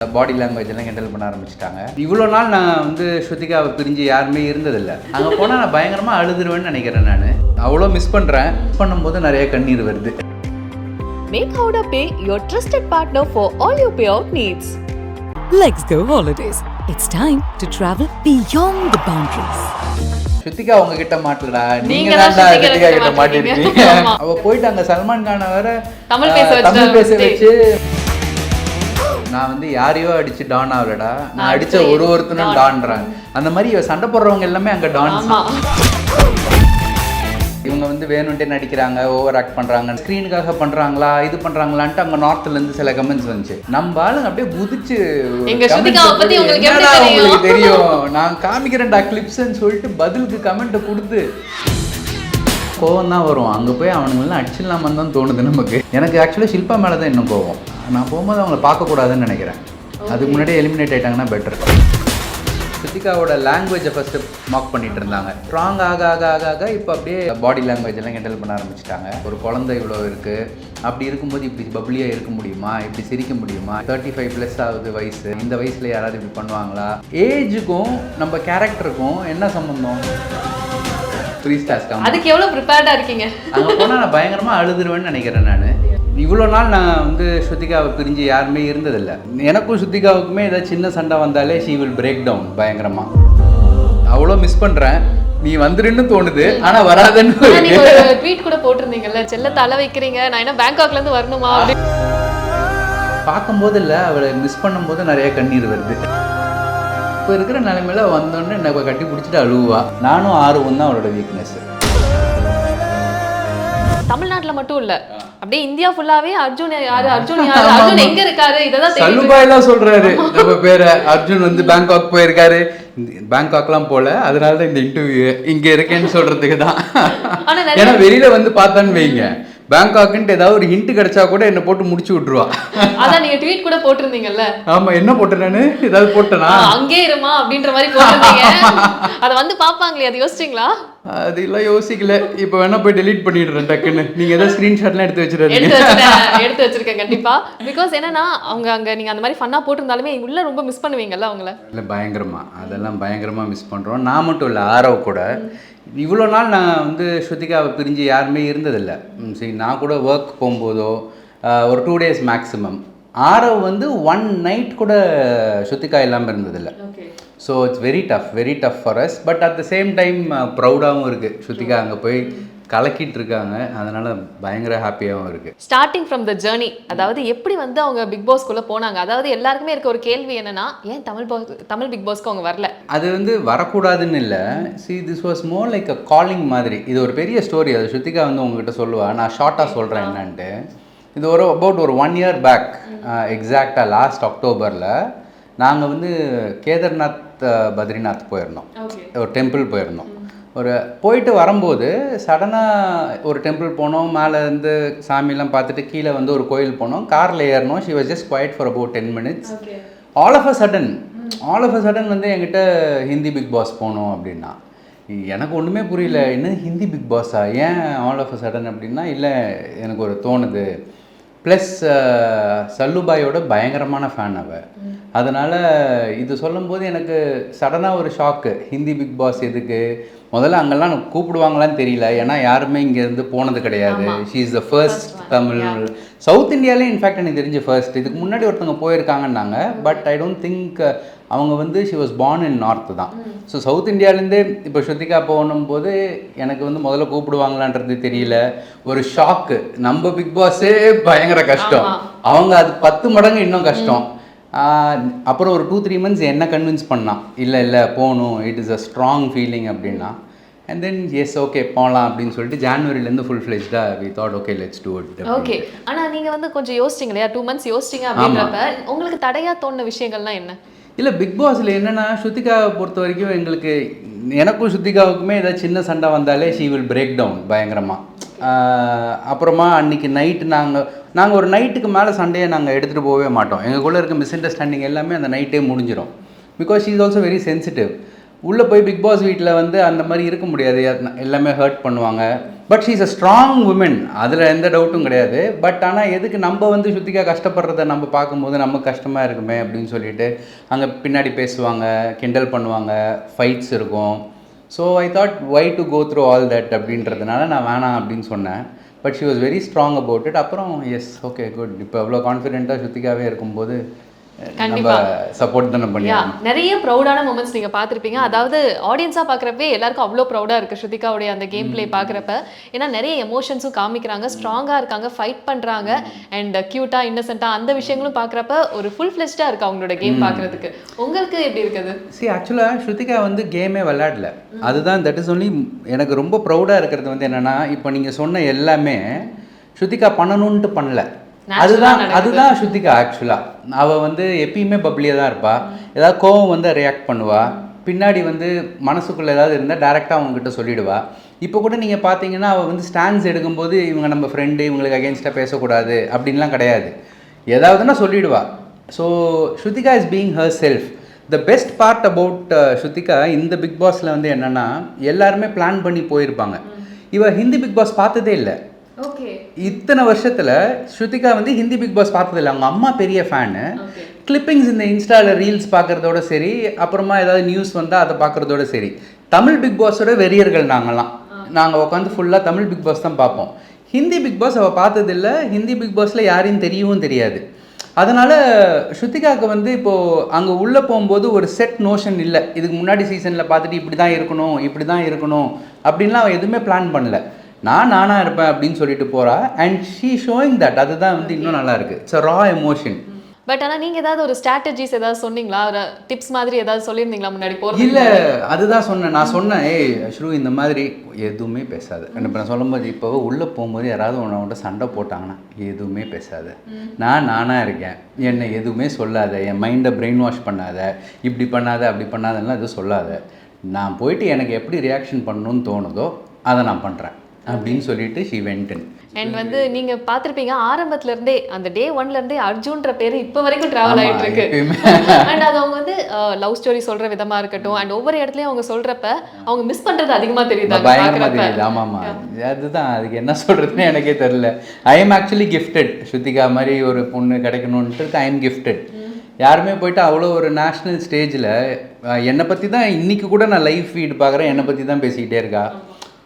Body language எல்லாம் handle பண்ண ஆரம்பிச்சிட்டாங்க. இவ்வளோ நாள் நான் வந்து ஸ்ருதிகாவை பிரிஞ்சு யாருமே இருந்ததில்லை. அங்கே போனால் நான் பயங்கரமாக அழுதுருவேன்னு நினைக்கிறேன். நான் அவ்வளோ மிஸ் பண்ணுறேன். மிஸ் பண்ணும்போது நிறைய கண்ணீர் வருது. Make Howrah Pay your trusted partner for all your payout needs. Let's go holidays. It's time to travel beyond the boundaries. Shruthika உங்ககிட்ட மாட்டலடா, நீங்க தான் ஸ்ருதிகா கிட்ட மாட்டிருக்கீங்க. அவ போயிட்டு அங்க சல்மான் கானை வேற தமிழ் பேச வச்சு, நான் வந்து யாரையோ அடிச்சு டான் ஆகலடா, நான் அடிச்ச ஒருத்தனும் டான்றாங்க. அந்த மாதிரி இவ சண்டை போடுறவங்க எல்லாமே அங்க டான்ஸ். இவங்க வந்து வேணும்ட்டே நடிக்கிறாங்க, ஓவர் ஆக்ட் பண்ணுறாங்க, ஸ்க்ரீனுக்காக பண்ணுறாங்களா, இது பண்ணுறாங்களான்ட்டு அங்கே நார்த்லேருந்து சில கமெண்ட்ஸ் வந்துச்சு. நம்ம ஆளுங்க அப்படியே குதிச்சு உங்களுக்கு தெரியும், நான் காமிக்கிறேன்டா கிளிப்ஸ்ன்னு சொல்லிட்டு பதிலுக்கு கமெண்ட்டை கொடுத்து கோவம் தான் வரும். அங்கே போய் அவனுங்கெல்லாம் அடிச்சிடலாமான்னு தான் தோணுது நமக்கு. எனக்கு ஆக்சுவலாக ஷில்பா மேலே தான் இன்னும் கோவம். நான் போகும்போது அவங்கள பார்க்கக்கூடாதுன்னு நினைக்கிறேன். அதுக்கு முன்னாடியே எலிமினேட் ஆகிட்டாங்கன்னா பெட்டர். ஸ்ருதிகாவோட லாங்குவேஜை ஃபஸ்ட்டு மார்க் பண்ணிட்டு இருந்தாங்க. ஸ்ட்ராங் ஆக ஆக ஆக ஆக இப்போ அப்படியே பாடி லாங்குவேஜ் எல்லாம் ஹேண்டில் பண்ண ஆரம்பிச்சிட்டாங்க. ஒரு குழந்தை இவ்வளோ இருக்குது, அப்படி இருக்கும்போது இப்படி பப்ளியாக இருக்க முடியுமா, இப்படி சிரிக்க முடியுமா, 35+ ஆகுது வயசு, இந்த வயசில் யாராவது இப்படி பண்ணுவாங்களா? ஏஜுக்கும் நம்ம கேரக்டருக்கும் என்ன சம்மந்தம்? அதுக்கு எவ்வளோ ப்ரிப்பேர்டாக இருக்கீங்க? அங்கே போனால் நான் பயங்கரமாக அழுதுருவேன்னு நினைக்கிறேன். நான் இவ்வளோ நாள் நான் வந்து ஸ்ருதிகாவை பிரிஞ்சு யாருமே இருந்ததில்லை. எனக்கும் ஸ்ருதிகாவுக்குமே ஏதாவது சின்ன சண்டை வந்தாலே ஷீ வில் பிரேக் டவுன் பயங்கரமாக. அவ்வளோ மிஸ் பண்ணுறேன். நீ வந்துருன்னு தோணுது, ஆனால் வராதுன்னு ட்வீட் கூட போட்டிருந்தீங்கல்ல, செல்ல தலை வைக்கிறீங்க, நான் என்ன பேங்காக்லேருந்து வரணுமா அப்படி பார்க்கும்போது இல்லை, அவளை மிஸ் பண்ணும்போது நிறைய கண்ணீர் வருது. இப்போ இருக்கிற நிலைமையில வந்தோடனே என்னை கட்டி பிடிச்சிட்டு அழுவா. நானும் ஆர்வம் தான் அவளோட வீக்னஸ். தமிழ்நாட்டில் மட்டும் இல்லை, அப்படியே இந்தியா ஃபுல்லாவே அர்ஜுன் யாரு, அர்ஜுன் யாரு, அர்ஜுன் எங்க இருக்காரு, இதெல்லாம் சல்லுபாய்லாம் சொல்றாரு. நம்ம பேரை அர்ஜுன் வந்து பேங்காக் போயிருக்காரு. பேங்காக்லாம் போல, அதனால தான் இந்த இன்டர்வியூ இங்க இருக்கேன்னு சொல்றதுக்கு தான். ஏன்னா வெளியில வந்து பார்த்தான்னு வைங்க, பேங்காக்ன்ட்டு ஏதாவது ஒரு ஹிண்ட் கிடைச்சா கூட என்ன போட்டு முடிச்சு விட்டுருவா. அதான் நீங்க ட்வீட் கூட போட்டிருந்தீங்கல்ல. ஆமா, என்ன போட்டேன் நானு? ஏதாவது போட்டேனா? அங்கே இருமா அப்படின்ற மாதிரி போட்டிருந்தீங்க. அதை வந்து பாப்பாங்களே, அது யோசிச்சிங்களா? அதெல்லாம் யோசிக்கல. இப்போ வேணா போய் டெலீட் பண்ணிடுறேன் டக்குன்னு. நீங்க ஏதாவது ஸ்கிரீன்ஷாட்லாம் எடுத்து வச்சிருக்கீங்க? எடுத்து வச்சிருக்கேன் கண்டிப்பா. பிகாஸ் என்னன்னா அவங்க அங்க நீங்க அந்த மாதிரி ஃபன்னா போட்டிருந்தாலுமே உள்ள ரொம்ப மிஸ் பண்ணுவீங்கல்ல அவங்கள. இல்லை பயங்கரமா, அதெல்லாம் பயங்கரமா மிஸ் பண்றோம். நான் மட்டும் இல்லை, ஆரவ் கூட. இவ்வளோ நாள் நான் வந்து ஸ்ருதிகாவை பிரிஞ்சு யாருமே இருந்ததில்லை. சரி, நான் கூட ஒர்க் போகும்போதோ ஒரு 2 days மேக்ஸிமம். ஆரவ் வந்து 1 night கூட ஸ்ருதிகா இல்லாமல் இருந்ததில்லை. So it's very tough for us. But at the same time ப்ரௌடாகவும் இருக்குது. ஸ்ருதிகா அங்கே போய் கலக்கிட்டு இருக்காங்க, அதனால பயங்கர ஹாப்பியாகவும் இருக்குது. ஸ்டார்டிங் ஃப்ரம் த ஜேர்னி, அதாவது எப்படி வந்து அவங்க பிக் பாஸ்க்குள்ளே போனாங்க. அதாவது எல்லாருக்குமே இருக்க ஒரு கேள்வி என்னன்னா, ஏன் தமிழ் பிக் பாஸ்க்கு அவங்க வரல? அது வந்து வரக்கூடாதுன்னு இல்லை. This was more like a calling மாதிரி. இது ஒரு பெரிய ஸ்டோரி. அது ஸ்ருதிகா வந்து உங்ககிட்ட சொல்லுவா. நான் ஷார்ட்டாக சொல்கிறேன் என்னன்ட்டு. இது அபவுட் ஒரு 1 year பேக், எக்ஸாக்டாக லாஸ்ட் அக்டோபரில் நாங்கள் வந்து கேதார்நாத் பத்ரிநாத் போயிருந்தோம். ஒரு டெம்பிள் போயிருந்தோம். போயிட்டு வரும்போது சடனாக ஒரு டெம்பிள் போனோம். மேலே இருந்து சாமியெல்லாம் பார்த்துட்டு கீழே வந்து ஒரு கோயில் போனோம். காரில் ஏறணும். She was just quite for about 10 minutes. All of a sudden வந்து என்கிட்ட ஹிந்தி பிக் பாஸ் போகணும் அப்படின்னா, எனக்கு ஒன்றுமே புரியல. என்ன ஹிந்தி பிக் பாஸா, ஏன் ஆல் ஆஃப் அ சடன் அப்படின்னா, இல்லை எனக்கு ஒரு தோணுது. ப்ளஸ் சல்லுபாயோட பயங்கரமான ஃபேன் அவள். அதனால் இது சொல்லும்போது எனக்கு சடனாக ஒரு ஷாக்கு. ஹிந்தி பிக் பாஸ் எதுக்கு? முதல்ல அங்கெல்லாம் கூப்பிடுவாங்களான்னு தெரியல. ஏன்னா யாருமே இங்கேருந்து போனது கிடையாது. She is the first Tamil. South இந்தியாவிலே இன்ஃபேக்ட் எனக்கு தெரிஞ்ச ஃபர்ஸ்ட். இதுக்கு முன்னாடி ஒருத்தவங்க போயிருக்காங்கன்னாங்க. பட் ஐ டோன்ட் திங்க் அவங்க வந்து she was born in north தான். ஸோ சவுத் இந்தியாவிலேருந்தே இப்போ ஸ்ருதிகா போகணும் போது எனக்கு வந்து முதல்ல கூப்பிடுவாங்களான்றது தெரியல. ஒரு ஷாக்கு. நம்ம பிக் பாஸே பயங்கர கஷ்டம், அவங்க அது 10 மடங்கு இன்னும் கஷ்டம். அப்புறம் ஒரு 2-3 months என்ன கன்வின்ஸ் பண்ணான், இல்லை போகணும், it is a strong feeling அப்படின்னா. அண்ட் தென் எஸ் ஓகே போகலாம் அப்படின்னு சொல்லிட்டு ஜான்வரிலேருந்து ஃபுல் ஃப்ளெஜ்டாக we thought okay let's do it. Okay, ஆனால் நீங்கள் வந்து கொஞ்சம் யோசிச்சிங்க இல்லையா, 2 months யோசிச்சிங்க அப்படின்றப்ப உங்களுக்கு தடையாக தோணுன விஷயங்கள்லாம் என்ன? இல்லை, பிக் பாஸில் என்னென்னா ஸ்ருதிகாவை பொறுத்த வரைக்கும் எங்களுக்கு, எனக்கும் ஸ்ருதிகாவுக்குமே ஏதாவது சின்ன சண்டை வந்தாலே ஷீ வில் பிரேக் டவுன் பயங்கரமாக. அப்புறமா அன்றைக்கி நைட்டு நாங்கள் ஒரு நைட்டுக்கு மேலே சண்டையை நாங்கள் எடுத்துகிட்டு போகவே மாட்டோம். எங்களுக்குள்ளே இருக்க மிஸ் அண்டர்ஸ்டாண்டிங் எல்லாமே அந்த நைட்டே முடிஞ்சிடும். Because she is also very sensitive. உள்ளே போய் பிக் பாஸ் வீட்டில் வந்து அந்த மாதிரி இருக்க முடியாது. எல்லாமே ஹர்ட் பண்ணுவாங்க. But she is a strong woman, அதில் எந்த டவுட்டும் கிடையாது. பட் ஆனால் எதுக்கு நம்ம வந்து ஸ்ருதிகா கஷ்டப்படுறத நம்ம பார்க்கும்போது நமக்கு கஷ்டமாக இருக்குமே அப்படின்னு சொல்லிட்டு அங்கே பின்னாடி பேசுவாங்க, கிண்டல் பண்ணுவாங்க, ஃபைட்ஸ் இருக்கும். So I thought why to go through all that அப்படின்றதுனால நான் வேணாம் அப்படின்னு சொன்னேன். But she was very strong about it. அப்புறம் எஸ் ஓகே குட், இப்போ அவ்வளோ கான்ஃபிடென்ட்டாக ஸ்ருதிகாவே இருக்கும்போது நம்ம சப்போர்ட் தானே பண்ணி. நிறைய ப்ரௌடான மூமெண்ட்ஸ் நீங்க பார்த்திருப்பீங்க. அதாவது ஆடியன்ஸா பார்க்குறப்பே எல்லாருக்கும் அவ்வளோ ப்ரௌடா இருக்கு ஸ்ருதிகாவுடைய அந்த கேம் பிளே பார்க்குறப்ப. ஏன்னா நிறைய எமோஷன்ஸும் காமிக்கிறாங்க, ஸ்ட்ராங்கா இருக்காங்க, ஃபைட் பண்றாங்க, அண்ட் கியூட்டா இன்னசென்ட்டா அந்த விஷயங்களும் பார்க்குறப்ப ஒரு ஃபுல் ஃப்ளெஷ்டா இருக்கு அவங்களோட கேம் பார்க்குறதுக்கு. உங்களுக்கு எப்படி இருக்குது? ஆக்சுவலாக ஸ்ருதிகா வந்து கேமே விளையாடல, அதுதான் தட் இஸ் ஒன்லி எனக்கு ரொம்ப ப்ரௌடாக இருக்கிறது வந்து என்னென்னா, இப்போ நீங்கள் சொன்ன எல்லாமே ஸ்ருதிகா பண்ணணுன்ட்டு பண்ணல, அதுதான் ஸ்ருதிகா. ஆக்சுவலாக அவள் வந்து எப்பயுமே பப்ளியாக தான் இருப்பாள். ஏதாவது கோவம் வந்து ரியாக்ட் பண்ணுவாள், பின்னாடி வந்து மனசுக்குள்ளே ஏதாவது இருந்தால் டேரெக்டாக அவங்ககிட்ட சொல்லிவிடுவா. இப்போ கூட நீங்கள் பார்த்தீங்கன்னா அவள் வந்து ஸ்டாண்ட்ஸ் எடுக்கும்போது இவங்க நம்ம ஃப்ரெண்டு, இவங்களுக்கு அகேன்ஸ்டாக பேசக்கூடாது அப்படின்லாம் கிடையாது, ஏதாவதுன்னா சொல்லிவிடுவா. So Shrutika is being herself. The best part about Shrutika இந்த பிக் பாஸில் வந்து என்னென்னா, எல்லாருமே பிளான் பண்ணி போயிருப்பாங்க. இவள் ஹிந்தி பிக் பாஸ் பார்த்ததே இல்லை. இத்தனை வருஷத்துல ஸ்ருதிகா வந்து ஹிந்தி பிக் பாஸ் பார்த்ததில்லை. அவங்க அம்மா பெரிய ஃபேனு. கிளிப்பிங்ஸ் இந்த இன்ஸ்டாவில் ரீல்ஸ் பார்க்குறதோட சரி, அப்புறமா ஏதாவது நியூஸ் வந்தால் அதை பார்க்குறதோட சரி. தமிழ் பிக் பாஸோட வெறியர்கள் நாங்கள் உட்காந்து ஃபுல்லாக தமிழ் பிக் பாஸ் தான் பார்ப்போம். ஹிந்தி பிக் பாஸ் அவள் பார்த்ததில்லை. ஹிந்தி பிக் பாஸில் யாரையும் தெரியவும் தெரியாது. அதனால் ஸ்ருதிகாவுக்கு வந்து இப்போது அங்கே உள்ளே போகும்போது ஒரு செட் நோஷன் இல்லை, இதுக்கு முன்னாடி சீசனில் பார்த்துட்டு இப்படி தான் இருக்கணும் அப்படின்லாம் அவள் எதுவுமே பிளான் பண்ணல. நானாக இருப்பேன் அப்படின்னு சொல்லிட்டு போகிறா. And she showing that. அதுதான் வந்து இன்னும் நல்லா இருக்குது. It's a raw emotion. But ஆனால் நீங்கள் ஏதாவது ஒரு ஸ்ட்ராட்டஜிஸ் ஏதாவது சொன்னீங்களா, ஒரு டிப்ஸ் மாதிரி ஏதாவது சொல்லியிருந்தீங்களா முன்னாடி போகிறது? இல்லை, அதுதான் நான் சொன்னேன் ஏய் ஸ்ரு இந்த மாதிரி எதுவுமே பேசாது. இப்போ நான் சொல்லும்போது இப்போ உள்ளே போகும்போது யாராவது உன்னை சண்டை போட்டாங்கன்னா எதுவுமே பேசாது, நானாக இருக்கேன், என்னை எதுவுமே சொல்லாத, என் மைண்டை பிரெயின் வாஷ் பண்ணாத, இப்படி பண்ணாத அப்படி பண்ணாதெல்லாம் எதுவும் சொல்லாத, நான் போயிட்டு எனக்கு எப்படி ரியாக்ஷன் பண்ணணும்னு தோணுதோ அதை நான் பண்ணுறேன் அப்படின்னு சொல்லிட்டு ஷி வெண்ட் இன். அண்ட் வந்து நீங்க பார்த்திருப்பீங்க ஆரம்பத்துல இருந்தே அந்த டே 1ல இருந்தே அர்ஜுன்ற பேரு இப்போ வரைக்கும் டிராவல் ஆயிட்டு இருக்கு. அண்ட் அது அவங்க வந்து லவ் ஸ்டோரி சொல்ற விதமா இருக்கட்டும், அண்ட் ஒவ்வொரு இடத்துலயும் அவங்க சொல்றப்ப அவங்க மிஸ் பண்றது அதிகமா தெரியுது. ஆமாமா, அதுதான் அதுக்கு என்ன சொல்றதுன்னு எனக்கே தெரியல. I am actually gifted. Shruthika மாதிரி ஒரு பொண்ணு கிடைக்கணும்ன்ட்டு ஐ எம் கிஃப்டட். யாருமே போயிட்டு அவ்வளோ ஒரு நேஷ்னல் ஸ்டேஜில் என்னை பற்றி தான் இன்றைக்கி கூட நான் லைவ் ஃபீட் பார்க்குறேன், என்னை பற்றி தான் பேசிக்கிட்டே இருக்கா.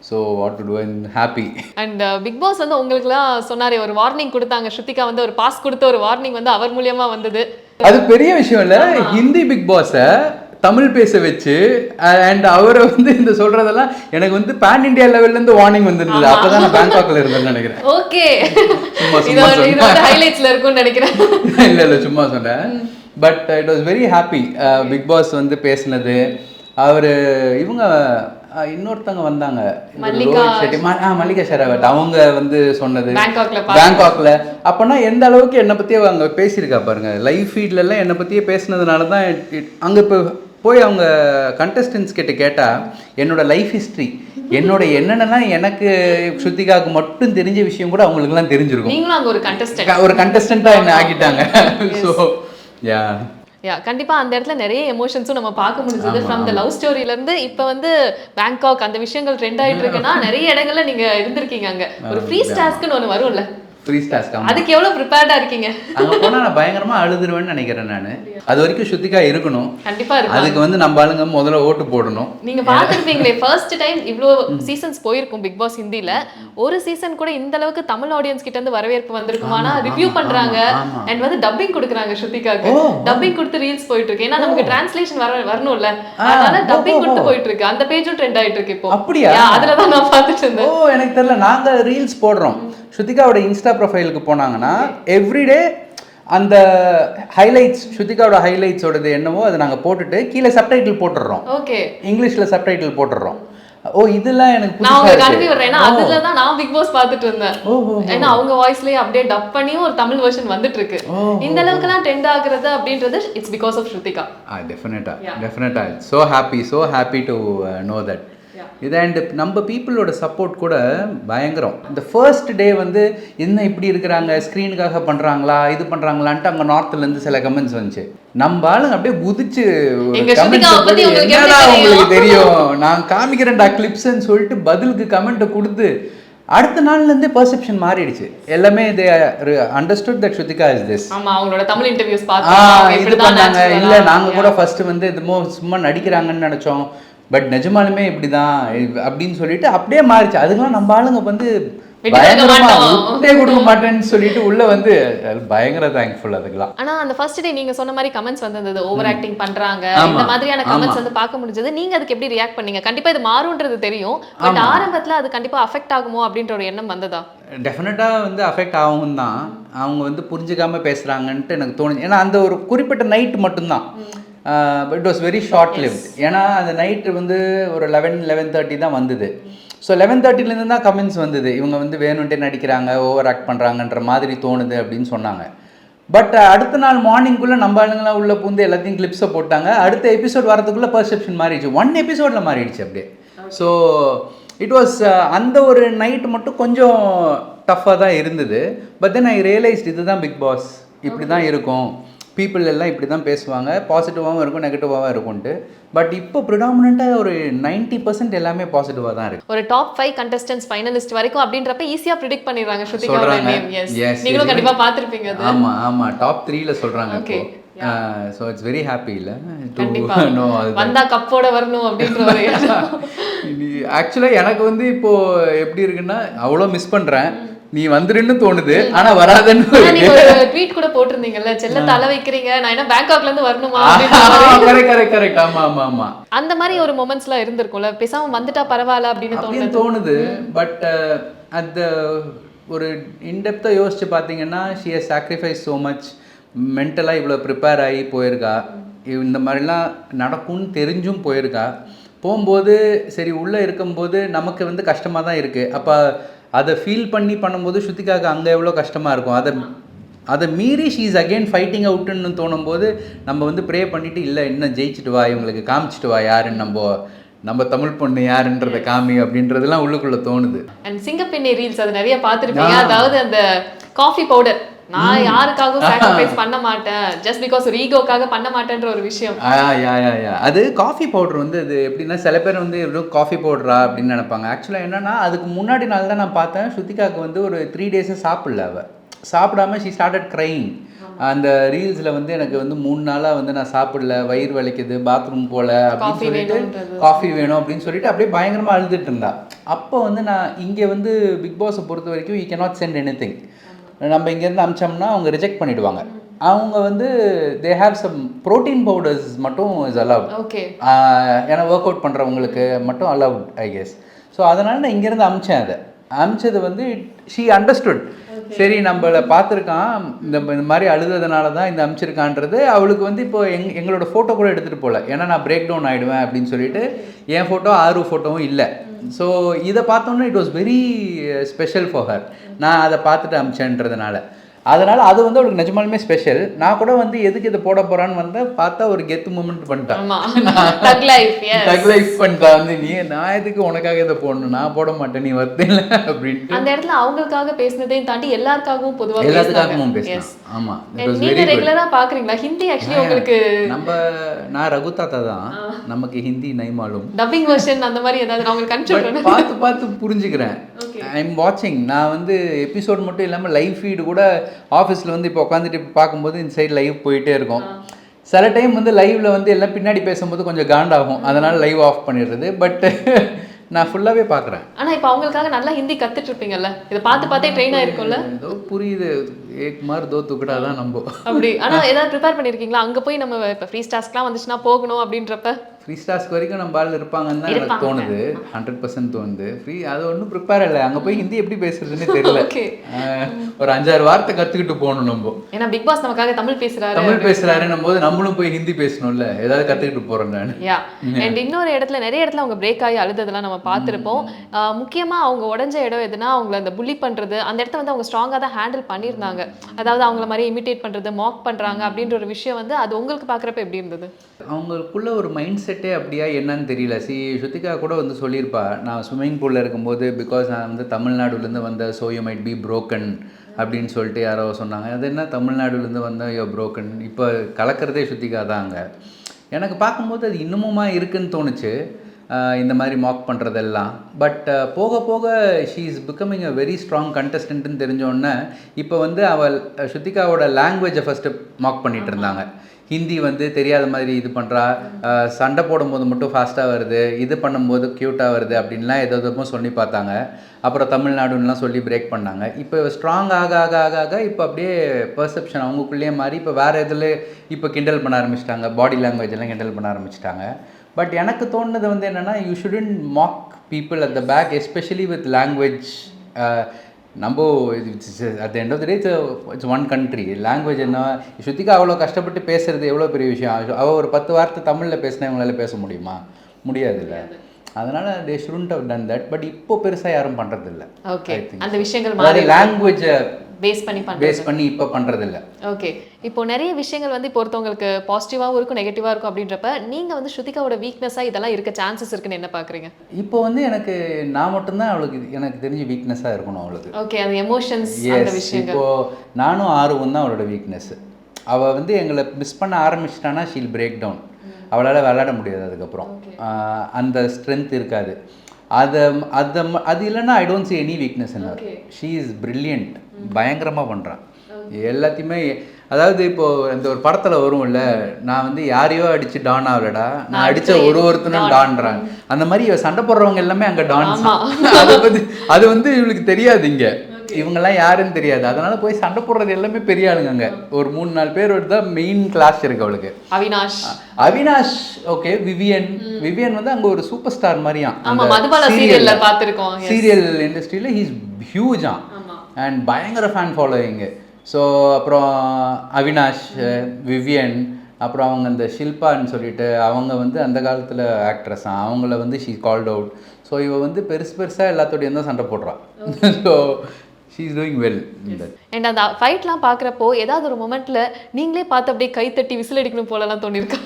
So what to do, I'm happy. And Bigg Boss வந்து உங்களுக்குலாம் சொன்னாரே, ஒரு வார்னிங் கொடுத்தாங்க, ஸ்ருதிகா வந்து ஒரு பாஸ் கொடுத்த ஒரு வார்னிங் வந்து அவர் மூலியமாக வந்தது. அது பெரிய விஷயம் இல்லை. ஹிந்தி பிக் பாஸை தமிழ் பேச வச்சு அண்ட் அவரை வந்து இந்த சொல்றதெல்லாம் எனக்கு வந்து பேன் இண்டியா லெவல்ல இருந்து வார்னிங் வந்திருந்தது. அப்பதான் நான் பேங்காக்ல இருந்தேன்னு நினைக்கிறேன். ஓகே, ஹைலைட்ஸ்ல இருக்கும்னு நினைக்கிறேன். இல்ல சும்மா சொன்னேன். But it was very happy. Bigg Boss வந்து பேசினது, அவரு இவங்க இன்னொருத்தவங்க வந்தாங்க, மல்லிகா ஷெராவத், அவங்க வந்து சொன்னது பேங்காக்ல. அப்பனா எந்த அளவுக்கு என்னை பத்தியே அவங்க பேசியிருக்கா பாருங்க. லைவ் ஃபீட்ல எல்லாம் என்னை பத்தியே பேசினதுனால தான் அங்க இப்போ போய் அவங்க கண்டஸ்டன்ஸ் கிட்ட கேட்டா என்னோட லைஃப் ஹிஸ்ட்ரி, என்னோட என்னென்னலாம் எனக்கு ஸ்ருதிகாவுக்கு மட்டும் தெரிஞ்ச விஷயம் கூட அவங்களுக்குலாம் தெரிஞ்சிருக்கும். ஒரு கண்டஸ்டன்டா என்ன ஆக்கிட்டாங்க. ஸோ கண்டிப்பா அந்த இடத்துல நிறைய எமோஷன்ஸும் நம்ம பார்க்க முடிஞ்சது. ஃப்ரம் த லவ் ஸ்டோரியில இருந்து இப்போ வந்து பேங்காக் அந்த விஷயங்கள் ட்ரெண்ட் ஆயிட்டு இருக்குன்னா நிறைய இடங்கள்ல நீங்க இருந்திருக்கீங்க. அங்க ஒரு ஃப்ரீ ஸ்டாஸ்க்குன்னு ஒன்று வரும்ல, ஃப்ரீ ஸ்டாஸ், அதுக்கு எவ்வளவு ப்ரிப்பேர்டா இருக்கீங்க? அங்க போனா நான் பயங்கரமா அழுதுருவேன்னு நினைக்கிறேன். நான் அது வரைக்கும் ஸ்ருதிகா இருக்கணும். கண்டிப்பா இருக்கு. அதுக்கு வந்து நம்ம ஆளுங்க முதல்ல ஓட்டு போடணும். நீங்க பாத்துருப்பீங்களே, ஃபர்ஸ்ட் டைம் இவ்ளோ சீசன்ஸ் போயிருக்கும் பிக் பாஸ் ஹிந்தில, ஒரு சீசன் கூட இந்த அளவுக்கு தமிழ் ஆடியன்ஸ் கிட்ட இருந்து வரவேற்பு வந்திருக்குமானா ரிவ்யூ பண்றாங்க. அண்ட் வந்து டப்பிங் கொடுக்குறாங்க ஸ்ருதிகாக்கு. டப்பிங் கொடுத்து ரீல்ஸ் போயிட்டு இருக்கு. ஏன்னா நமக்கு டிரான்ஸ்லேஷன் வரணும்ல, அதனால டப்பிங் கொடுத்து போயிட்டு இருக்கு. அந்த பேஜும் ட்ரெண்ட் ஆயிட்டு இருக்கு இப்போ. அப்படியா? அதுல தான் நான் பார்த்துட்டு இருந்தேன். ஓ எனக்கு தெரியல. நாங்க ரீல்ஸ் போடுறோம். ஸ்ருதிகாவோட இன்ஸ்டா ப்ரொஃபைலுக்கு போனாங்கன்னா எவ்ரிடே அந்த ஹைலைட்ஸ், ஸ்ருதிகாவோட ஹைலைட்ஸோடது என்னவோ அதை நாங்கள் போட்டுட்டு கீழே சப்டைட்டில் போட்டுடுறோம். ஓகே, இங்கிலீஷில் சப்டைட்டில் போட்டுடுறோம். ஓ இதெல்லாம் எனக்கு நான் உங்களுக்கு அனுப்பி விடுறேன். ஏன்னா அதுல தான் நான் பிக் பாஸ் பார்த்துட்டு இருந்தேன். ஏன்னா அவங்க வாய்ஸ்லயே அப்படியே டப் பண்ணியும் ஒரு தமிழ் வெர்ஷன் வந்துட்டு இருக்கு. இந்த அளவுக்கு எல்லாம் ட்ரெண்ட் ஆகுறது அப்படின்றது இட்ஸ் பிகாஸ் ஆஃப் ஸ்ருதிகா. டெஃபினட்டா so happy to know that. இது அண்ட் நம்ம பீப்புளோட சப்போர்ட் கூட பயங்கரம். இந்த ஃபர்ஸ்ட் டே வந்து என்ன இப்படி இருக்கிறாங்க, ஸ்க்ரீனுக்காக பண்ணுறாங்களா, இது பண்ணுறாங்களான்ட்டு அங்கே நார்த்லேருந்து சில கமெண்ட்ஸ் வந்துச்சு. நம்ம ஆளுங்க அப்படியே குதிச்சு என்னடா உங்களுக்கு தெரியும், நான் காமிக்கிறேன்டா கிளிப்ஸ்ன்னு சொல்லிட்டு பதிலுக்கு கமெண்ட்டை கொடுத்து அடுத்த நாள்லேருந்தே பெர்செப்ஷன் மாறிடுச்சு. எல்லாமே they understood that Shruthika is this. ஆமா, அவங்களோட தமிழ் இன்டர்வியூஸ் இது பண்ணாங்க. இல்லை நாங்கள் கூட ஃபர்ஸ்ட் வந்து இதுமோ சும்மா நடிக்கிறாங்கன்னு நினச்சோம், பட் நிஜமாலுமே இப்படி தான் அப்படின்னு சொல்லிட்டு அப்படியே மாறிச்சு. அதுக்கெல்லாம் நம்ம ஆளுங்க வந்து பயங்கரமா விட்டே கொடுக்க மாட்டேன்னு சொல்லிட்டு உள்ள வந்து பயங்கர தேங்க்ஃபுல் அதுக்கெல்லாம். ஆனா அந்த ஃபர்ஸ்ட் டே நீங்க சொன்ன மாதிரி கமெண்ட்ஸ் வந்தது, ஓவர் ஆக்டிங் பண்றாங்க இந்த மாதிரியான கமெண்ட்ஸ் வந்து பார்க்க முடிஞ்சது. நீங்க அதுக்கு எப்படி ரியாக்ட் பண்ணீங்க? கண்டிப்பா இது மாறும்ன்றது தெரியும், பட் ஆரம்பத்துல அது கண்டிப்பா அஃபெக்ட் ஆகுமோ அப்படின்ற ஒரு எண்ணம் வந்ததா? டெஃபினட்டாக வந்து அஃபெக்ட் ஆகும் தான். அவங்க வந்து புரிஞ்சுக்காம பேசுகிறாங்கன்ட்டு எனக்கு தோணுது. ஏன்னா அந்த ஒரு குறிப்பிட்ட நைட்டு மட்டும்தான், but it was very short lived. ஏன்னா அந்த நைட்டு வந்து ஒரு 11-11:30 தான் வந்தது. ஸோ 11:30 தான் கமெண்ட்ஸ் வந்தது, இவங்க வந்து வேணுன்ட்டே நடிக்கிறாங்க, ஓவர் ஆக்ட் பண்ணுறாங்கன்ற மாதிரி தோணுது அப்படின்னு சொன்னாங்க. பட் அடுத்த நாள் மார்னிங்குள்ளே நம்ம ஆளுங்களாம் உள்ளே பூந்து எல்லாத்தையும் கிளிப்ஸை போட்டாங்க. அடுத்த எபிசோட் வரதுக்குள்ளே பர்செப்ஷன் மாறிடுச்சு, 1 எபிசோடில் மாறிடுச்சு அப்படியே. ஸோ இட் வாஸ் அந்த ஒரு நைட் மட்டும் கொஞ்சம் டஃப்பாக தான் இருந்தது. பட் தென் ஐ ரியலைஸ்ட் இதுதான் பிக் பாஸ், இப்படி தான் இருக்கும், பீப்புள் எல்லாம் இப்படி தான் பேசுவாங்க, பாசிட்டிவாகவும் இருக்கும் நெகட்டிவாகவும் இருக்கும்ட்டு. பட் இப்போ ப்ரிடாமினெண்ட்டாக ஒரு 90% எல்லாமே பாசிட்டிவாக தான் இருக்குது. ஒரு டாப் 5 கண்டஸ்டன்ட்ஸ் ஃபைனலிஸ்ட் வரைக்கும் அப்படின்றப்ப ஈஸியாக ப்ரிடிக்ட் பண்ணிடுறாங்க ஸ்ருதிகாவோட நேம். எஸ், நீங்களும் கண்டிப்பாக பார்த்துருப்பீங்க அது. ஆமாம் ஆமாம், டாப் 3ல சொல்கிறாங்க. Okay, so it's very happy இல்லை வந்தா கப்போட வரணும் அப்படின்ற ஒரு ஆக்சுவலாக எனக்கு வந்து இப்போது எப்படி இருக்குன்னா அவ்வளோ மிஸ் பண்ணுறேன். நீ வந்துருன்னு தோணுது, ஆனா வராதன்னு நீங்க ஒரு ட்வீட் கூட போட்டிருந்தீங்கல்ல, செல்ல தலை வைக்கிறீங்க, நான் என்ன பேங்காக்ல இருந்து வரணுமா? கரெக்ட். ஆமா. அந்த மாதிரி ஒரு மொமெண்ட்ஸ்லாம் இருந்திருக்கும்ல, பேசாம வந்துட்டா பரவாயில்ல அப்படின்னு தோணுது. பட் அந்த ஒரு இன்டெப்தா யோசிச்சு பார்த்தீங்கன்னா, she has sacrifice so much. மென்டலாக இவ்வளோ ப்ரிப்பேர் ஆகி போயிருக்கா, இந்த மாதிரிலாம் நடக்கும்னு தெரிஞ்சும் போயிருக்கா. போகும்போது சரி உள்ளே இருக்கும்போது நமக்கு வந்து கஷ்டமாக தான் இருக்குது. அப்போ அதை ஃபீல் பண்ணும்போது ஸ்ருதிகாவுக்கு அங்கே எவ்வளோ கஷ்டமாக இருக்கும். அதை மீறி ஷீ இஸ் அகெயின் ஃபைட்டிங் அவுட்டுன்னு தோணும்போது நம்ம வந்து ப்ரே பண்ணிவிட்டு இல்லை இன்னும் ஜெயிச்சுட்டு வா, இவங்களுக்கு காமிச்சிட்டு வா யாருன்னு, நம்ம தமிழ் பொண்ணு யாருன்றதை காமி அப்படின்றதுலாம் உள்ளுக்குள்ளே தோணுது. அண்ட் சிங்கப்பெண்ணை ரீல்ஸ் அது நிறைய பார்த்துருப்பீங்க. அதாவது அந்த காஃபி பவுடர், நான் யாருக்காகவும் சாக்ரிஃபைஸ் பண்ண மாட்டேன், ஜஸ்ட் பிகாஸ் ஒரு ஈகோக்காக பண்ண மாட்டேன்ற ஒரு விஷயம். அது காஃபி பவுடர் வந்து அது எப்படின்னா சில பேர் வந்து எவ்வளோ காஃபி பவுடரா அப்படின்னு நினைப்பாங்க. ஆக்சுவலாக என்னன்னா அதுக்கு முன்னாடி நாள் தான் நான் பார்த்தேன் ஸ்ருதிகாவுக்கு வந்து ஒரு 3 டேஸாக சாப்பிடல. அவள் சாப்பிடாம ஷீ ஸ்டார்டட் க்ரைங். அந்த ரீல்ஸில் வந்து எனக்கு வந்து 3 நாளாக வந்து நான் சாப்பிடல, வயிறு வலிக்குது, பாத்ரூம் போல அப்படின்னு சொல்லிட்டு காஃபி வேணும் அப்படின்னு சொல்லிட்டு அப்படியே பயங்கரமாக அழுதுட்டு இருந்தா. அப்போ வந்து நான் இங்கே வந்து பிக் பாஸை பொறுத்த வரைக்கும் யூ கேனாட் சென்ட் எனிதிங். நம்ம இங்கேருந்து அமிச்சோம்னா அவங்க ரிஜெக்ட் பண்ணிவிடுவாங்க. அவங்க வந்து they have some protein powders மட்டும் இஸ் அலவுட். ஓகே, ஏன்னா ஒர்க் அவுட் பண்ணுறவங்களுக்கு மட்டும் அலவுட் ஐ கெஸ். ஸோ அதனால் நான் இங்கேருந்து அமிச்சேன். அமிச்சது வந்து ஷீ அண்டர்ஸ்டுட். சரி நம்மளை பார்த்துருக்கான், இந்த மாதிரி அழுததுனால தான் இந்த அமிச்சிருக்கான்றது அவளுக்கு வந்து இப்போ எங்களோட ஃபோட்டோ கூட எடுத்துகிட்டு போகல, ஏன்னா நான் பிரேக் டவுன் ஆகிடுவேன் அப்படின்னு சொல்லிட்டு என் ஃபோட்டோ ஆறு ஃபோட்டோவும் இல்லை. ஸோ இதை பார்த்தோன்னா it was very special for her. நான் அதை பார்த்துட்டு அமிச்சேன்றதுனால அதனால் அது வந்து அவளுக்கு நிஜமாலுமே ஸ்பெஷல். நான் கூட வந்து எதுக்கு இதை போட போகிறான்னு வந்து பார்த்தா ஒரு கெத்து மூமெண்ட் பண்ணிட்டான், தக் லைஃப் பண்ணிட்டா. வந்து நீ நான் எதுக்கு உனக்காக இதை போடணும், நான் போட மாட்டேன், நீ வரதில்லை அப்படின்ட்டு அந்த இடத்துல அவங்களுக்காக பேசினதையும் தாண்டி எல்லாருக்காகவும் பொதுவாக எல்லாத்துக்காகவும் பேசணும். ஆமாம், நீங்க ரெகுலரா பாக்குறீங்களா ஹிந்தி? ஆக்சுவலி உங்களுக்கு நான் ரகுதாத்தா தான், நமக்கு ஹிந்தி நைமாலும் டப்பிங் வெர்ஷன் அந்த மாதிரி ஏதாவது நான் உங்களுக்கு பார்த்து புரிஞ்சுக்கிறேன். ஐ எம் வாட்சிங். நான் வந்து எபிசோட் மட்டும் இல்லாமல் லைவ் ஃபீடு கூட ஆஃபீஸில் வந்து இப்போ உட்காந்துட்டு பார்க்கும்போது இந்த சைடு லைவ் போயிட்டே இருக்கும். சில டைம் வந்து லைவ்ல வந்து எல்லாம் பின்னாடி பேசும்போது கொஞ்சம் காண்டாகும், அதனால் லைவ் ஆஃப் பண்ணிடுறது. பட் நான் ஃபுல்லாகவே பார்க்குறேன். ஆனால் இப்போ அவங்களுக்காக நல்லா ஹிந்தி கற்றுட்டு இருப்பீங்கல்ல, இதை பார்த்தே ட்ரெயின் ஆயிருக்கும்ல. ஏதோ புரியுது, ஏக் மார் தோ துக்கடா தான் நம்ம அப்படி. ஆனால் ஏதாவது ப்ரிப்பேர் பண்ணியிருக்கீங்களா? அங்கே போய் நம்ம இப்போ ஃப்ரீ ஸ்டார்ஸ்க்குலாம் வந்துச்சுன்னா போகணும் அப்படின்றப்ப? ஃப்ரீ ஸ்டார்ஸ்க்கு வரைக்கும் நம்ம ஆள் இருப்பாங்கன்னு தான் எனக்கு தோணுது, 100% தோணுது. ஃப்ரீ அது ஒன்றும் ப்ரிப்பேர் இல்லை. அங்கே போய் ஹிந்தி எப்படி பேசுறதுன்னு தெரியல. ஒரு 5-6 வார்த்தை கற்றுக்கிட்டு போகணும் நம்ம. ஏன்னா பிக் பாஸ் நமக்காக தமிழ் பேசுறாருன்னும் போது நம்மளும் போய் ஹிந்தி பேசணும்ல, ஏதாவது கற்றுக்கிட்டு போகிறேன் நான். அண்ட் இன்னொரு இடத்துல நிறைய இடத்துல அவங்க பிரேக் ஆகி அழுததெல்லாம் நம்ம பார்த்துருப்போம். முக்கியமாக அவங்க உடஞ்ச இடம் எதுனா அவங்கள அந்த புள்ளி பண்ணுறது, அந்த இடத்த வந்து அவங்க ஸ்ட்ராங்காக தான் ஹேண்டில் பண்ணியிருந்தாங்க. அதாவது அவங்கள மாதிரி இமிட்டேட் பண்ணுறது, மாக் பண்ணுறாங்க அப்படின்ற ஒரு விஷயம் வந்து அது உங்களுக்கு பார்க்குறப்ப எப்படி இருந்தது? அவங்களுக்குள்ள ஒரு மைண்ட் செட்டே அப்படியா என்னன்னு தெரியல. ஸ்ருதிகா கூட வந்து சொல்லியிருப்பா, நான் ஸ்விம்மிங் பூலில் இருக்கும்போது பிகாஸ் நான் வந்து தமிழ்நாடுலேருந்து வந்த so you might be broken அப்படின்னு சொல்லிட்டு யாரோ சொன்னாங்க. அது என்ன தமிழ்நாடுலேருந்து வந்தால் யோ ப்ரோக்கன், இப்போ கலக்கிறதே ஸ்ருதிகா தான். அங்கே எனக்கு பார்க்கும்போது அது இன்னமுமா இருக்குன்னு தோணுச்சு. இந்த மாதிரி மாக் பண்ணுறதெல்லாம். பட் போக போக she is becoming a very strong கண்டஸ்டன்ட்னு தெரிஞ்சோடனே இப்போ வந்து அவள் ஸ்ருத்திகாவோட லாங்குவேஜை ஃபஸ்ட்டு மாக் பண்ணிகிட்டு இருந்தாங்க. ஹிந்தி வந்து தெரியாத மாதிரி இது பண்ணுறா, சண்டை போடும்போது மட்டும் ஃபாஸ்ட்டாக வருது, இது பண்ணும்போது க்யூட்டாக வருது அப்படின்லாம் எதுவும் சொல்லி பார்த்தாங்க. அப்புறம் தமிழ்நாடுன்னெலாம் சொல்லி பிரேக் பண்ணாங்க. இப்போ ஸ்ட்ராங் ஆக ஆக ஆக ஆக இப்போ அப்படியே பெர்செப்ஷன் அவங்களுக்குள்ளேயே மாறி இப்போ வேறு இதில் இப்போ கிண்டல் பண்ண ஆரம்பிச்சிட்டாங்க, பாடி லாங்குவேஜ் எல்லாம் கிண்டல் பண்ண ஆரம்பிச்சிட்டாங்க. பட் எனக்கு தோணுது வந்து என்னென்னா, you shouldn't mock people at the back, especially with language. நம்ம at the end of the day it's one country. Language என்ன, ஸ்ருத்திகா அவ்வளோ கஷ்டப்பட்டு பேசுகிறது எவ்வளோ பெரிய விஷயம். அவள் ஒரு 10 வார்த்தை தமிழில் பேசினா இவங்களால பேச முடியுமா? முடியாதுல்ல. அதனால் they shouldn't have done that. But இப்போ பெருசாக யாரும் பண்ணுறதில்ல. ஓகே, அந்த விஷயங்கள் மாதிரி லாங்குவேஜை பேஸ் பண்ணி இப்போ பண்ணுறதில்ல. ஓகே, இப்போ நிறைய விஷயங்கள் வந்து இப்போ ஒருத்தவங்களுக்கு பாசிட்டிவாகவும் இருக்கும், நெகட்டிவாக இருக்கும். அப்படின்றப்ப நீங்கள் வந்து ஸ்ருதிகாவோட வீக்னஸாக இதெல்லாம் இருக்க சான்சஸ் இருக்குன்னு என்ன பார்க்குறீங்க? இப்போ வந்து நான் மட்டும்தான் அவளுக்கு எனக்கு தெரிஞ்ச வீக்னஸாக இருக்கணும் அவளுக்கு. ஓகே, அந்த எமோஷன்ஸ் அந்த விஷயங்கள். இப்போது நானும் ஆர்வம் தான் அவளோட வீக்னஸ். அவள் வந்து எங்களை மிஸ் பண்ண ஆரம்பிச்சிட்டானா ஷீல் பிரேக் டவுன். அவளால் விளையாட முடியாது. அதுக்கப்புறம் அந்த ஸ்ட்ரென்த் இருக்காது. அது இல்லைன்னா I don't see any weakness in her. She is brilliant. பயங்கரமாக பண்ணுறான் எல்லாத்தையுமே. அதாவது இப்போது இந்த ஒரு படத்தில் வரும்ல, நான் வந்து யாரையோ அடித்து டான் ஆகலடா, நான் அடித்த ஒருத்தனும் டான்றாங்க. அந்த மாதிரி சண்டை போடுறவங்க எல்லாமே அங்கே டான்ஸ். அது வந்து இவளுக்கு தெரியாது, இங்கே இவங்கெல்லாம் யாருன்னு தெரியாது. அதனால போய் சண்டை போடுறது எல்லாமே பெரிய ஆளுங்க. அங்கே ஒரு 3-4 பேர் தான் மெயின் கிளாஸ் இருக்கு அவளுக்கு. அவினாஷ் ஓகே. விவியன் வந்து அங்கே ஒரு சூப்பர் ஸ்டார் மாதிரியான். சீரியல் இண்டஸ்ட்ரியில் ஹீ இஸ் ஹியூஜான் அண்ட் பயங்கர ஃபேன் ஃபாலோயிங்கு. ஸோ அப்புறம் அவினாஷ், விவியன், அப்புறம் அவங்க இந்த ஷில்பான்னு சொல்லிட்டு அவங்க வந்து அந்த காலத்தில் ஆக்ட்ரஸ் தான். அவங்கள வந்து ஷீ கால்ட் அவுட். ஸோ இவ வந்து பெருசாக எல்லாத்தோடையும் தான் சண்டை போடுறான். So she is doing well in that. And அந்த ஃபைட்லாம் பார்க்குறப்போ ஏதாவது ஒரு மொமெண்ட்டில் நீங்களே பார்த்து அப்படியே கை தட்டி விசில் அடிக்கணும் போலலாம் தோணிருக்கா?